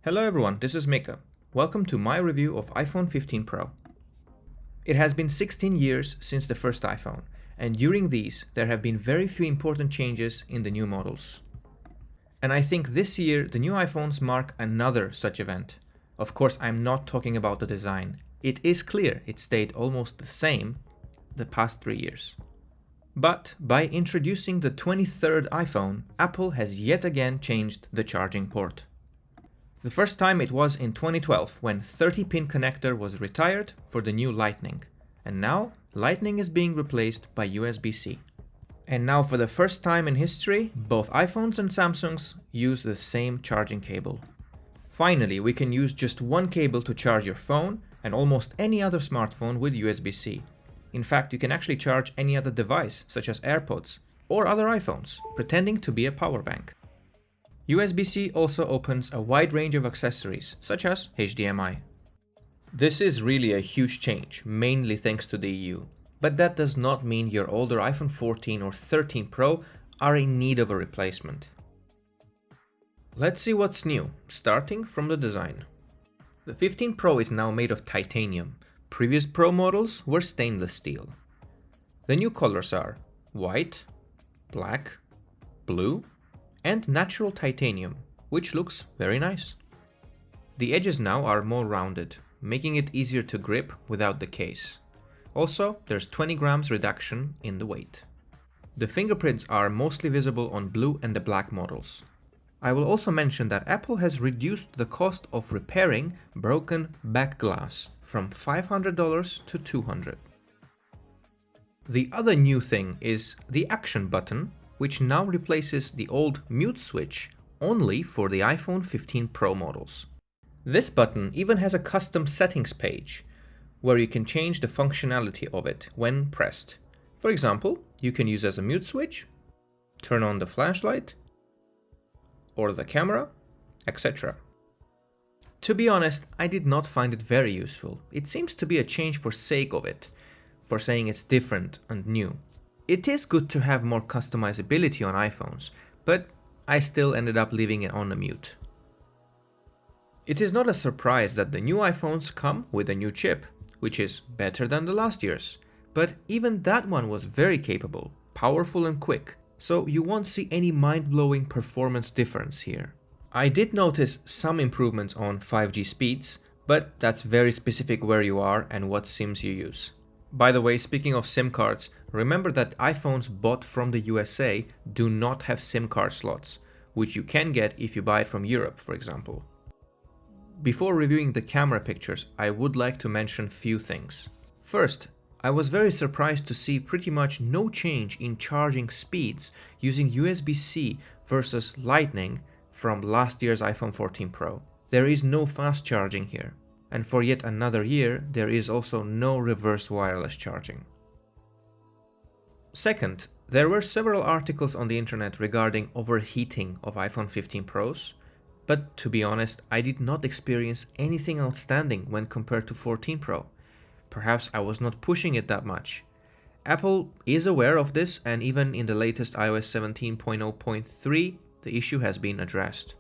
Hello everyone, this is Mika. Welcome to my review of iPhone 15 Pro. It has been 16 years since the first iPhone, and during these there have been very few important changes in the new models. And I think this year the new iPhones mark another such event. Of course, I'm not talking about the design. It is clear it stayed almost the same the past 3 years. But by introducing the 23rd iPhone, Apple has yet again changed the charging port. The first time it was in 2012 when 30-pin connector was retired for the new Lightning, and now Lightning is being replaced by USB-C. And now for the first time in history, both iPhones and Samsungs use the same charging cable. Finally, we can use just one cable to charge your phone and almost any other smartphone with USB-C. In fact, you can actually charge any other device, such as AirPods or other iPhones, pretending to be a power bank. USB-C also opens a wide range of accessories, such as HDMI. This is really a huge change, mainly thanks to the EU. But that does not mean your older iPhone 14 or 13 Pro are in need of a replacement. Let's see what's new, starting from the design. The 15 Pro is now made of titanium. Previous Pro models were stainless steel. The new colors are white, black, blue, and natural titanium, which looks very nice. The edges now are more rounded, making it easier to grip without the case. Also, there's 20 grams reduction in the weight. The fingerprints are mostly visible on blue and the black models. I will also mention that Apple has reduced the cost of repairing broken back glass from $500 to $200. The other new thing is the action button, which now replaces the old mute switch only for the iPhone 15 Pro models. This button even has a custom settings page, where you can change the functionality of it when pressed. For example, you can use as a mute switch, turn on the flashlight, or the camera, etc. To be honest, I did not find it very useful. It seems to be a change for sake of it, for saying it's different and new. It is good to have more customizability on iPhones, but I still ended up leaving it on a mute. It is not a surprise that the new iPhones come with a new chip, which is better than the last year's, but even that one was very capable, powerful and quick, so you won't see any mind-blowing performance difference here. I did notice some improvements on 5G speeds, but that's very specific where you are and what SIMs you use. By the way, speaking of SIM cards, remember that iPhones bought from the USA do not have SIM card slots, which you can get if you buy it from Europe, for example. Before reviewing the camera pictures, I would like to mention few things. First, I was very surprised to see pretty much no change in charging speeds using USB-C versus Lightning from last year's iPhone 14 Pro. There is no fast charging here. And for yet another year, there is also no reverse wireless charging. Second, there were several articles on the internet regarding overheating of iPhone 15 Pros, but to be honest, I did not experience anything outstanding when compared to 14 Pro. Perhaps I was not pushing it that much. Apple is aware of this, and even in the latest iOS 17.0.3, the issue has been addressed.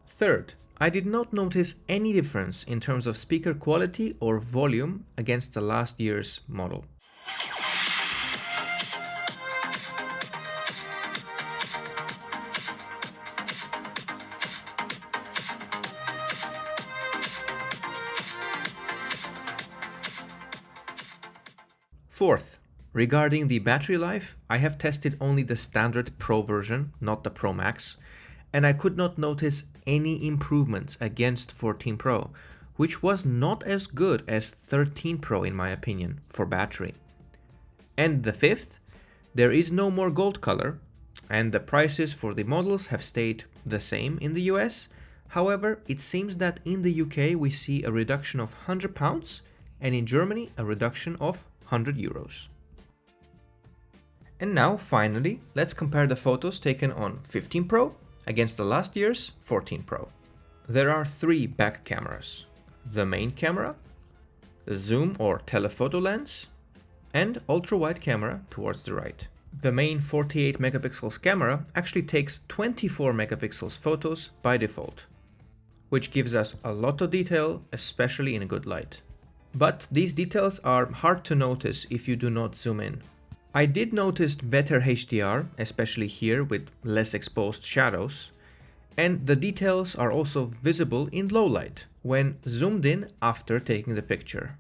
Third, I did not notice any difference in terms of speaker quality or volume against the last year's model. Fourth, regarding the battery life, I have tested only the standard Pro version, not the Pro Max, and I could not notice any improvements against 14 Pro, which was not as good as 13 Pro in my opinion for battery. And the fifth, there is no more gold color, and the prices for the models have stayed the same in the US. However, it seems that in the UK we see a reduction of £100 and in Germany a reduction of €100. And now, finally, let's compare the photos taken on 15 Pro against the last year's 14 Pro. There are three back cameras: the main camera, the zoom or telephoto lens, and ultra-wide camera towards the right. The main 48 megapixels camera actually takes 24 megapixels photos by default. which gives us a lot of detail, especially in a good light. But these details are hard to notice if you do not zoom in. I did notice better HDR, especially here with less exposed shadows, and the details are also visible in low light when zoomed in after taking the picture.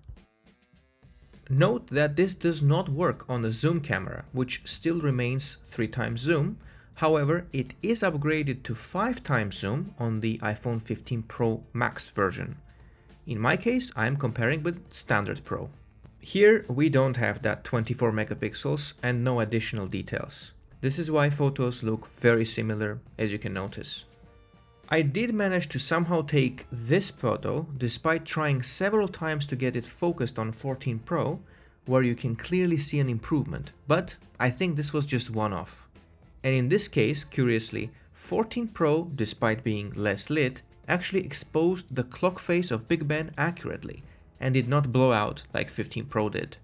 Note that this does not work on the zoom camera, which still remains 3x zoom. However, it is upgraded to 5x zoom on the iPhone 15 Pro Max version. In my case, I am comparing with Standard Pro. Here we don't have that 24 megapixels and no additional details. This is why photos look very similar, as you can notice. I did manage to somehow take this photo despite trying several times to get it focused on 14 Pro, where you can clearly see an improvement, but I think this was just one-off. And in this case, curiously, 14 Pro, despite being less lit, actually exposed the clock face of Big Ben accurately and did not blow out like 15 Pro did.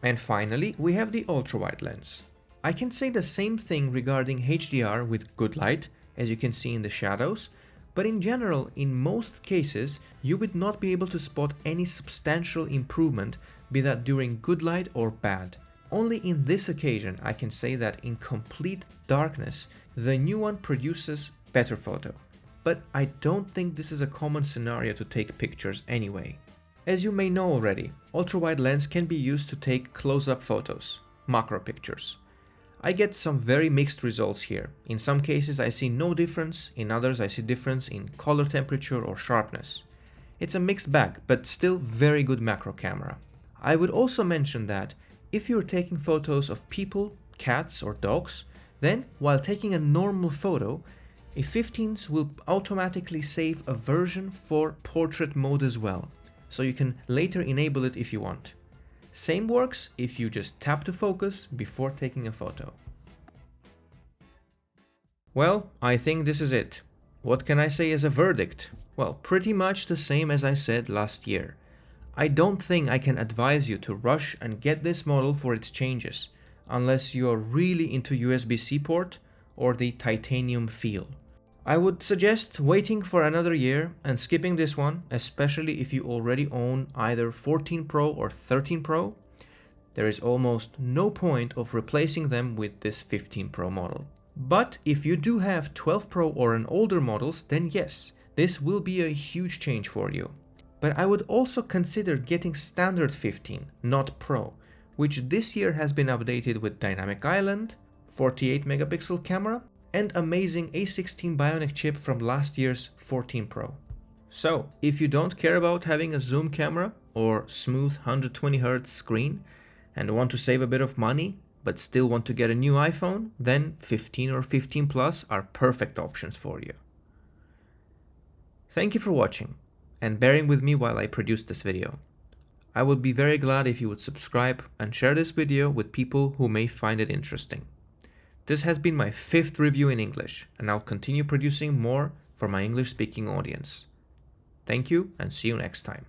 And finally, we have the ultra-wide lens. I can say the same thing regarding HDR with good light, as you can see in the shadows, but in general, in most cases, you would not be able to spot any substantial improvement, be that during good light or bad. Only in this occasion I can say that in complete darkness, the new one produces better photo. But I don't think this is a common scenario to take pictures anyway. As you may know already, ultra-wide lens can be used to take close-up photos, macro pictures. I get some very mixed results here. In some cases I see no difference, in others I see difference in color temperature or sharpness. It's a mixed bag, but still very good macro camera. I would also mention that if you're taking photos of people, cats or dogs, then while taking a normal photo, a 15s will automatically save a version for portrait mode as well, so you can later enable it if you want. Same works if you just tap to focus before taking a photo. Well, I think this is it. What can I say as a verdict? Well, pretty much the same as I said last year. I don't think I can advise you to rush and get this model for its changes, unless you are really into USB-C port or the titanium feel. I would suggest waiting for another year and skipping this one, especially if you already own either 14 Pro or 13 Pro. There is almost no point of replacing them with this 15 Pro model. But if you do have 12 Pro or an older models, then yes, this will be a huge change for you. But I would also consider getting standard 15, not Pro, which this year has been updated with dynamic island, 48 megapixel camera, and amazing A16 Bionic chip from last year's 14 Pro. So, if you don't care about having a zoom camera or smooth 120Hz screen and want to save a bit of money but still want to get a new iPhone, then 15 or 15 Plus are perfect options for you. Thank you for watching and bearing with me while I produce this video. I would be very glad if you would subscribe and share this video with people who may find it interesting. This has been my 5th review in English, and I'll continue producing more for my English-speaking audience. Thank you, and see you next time.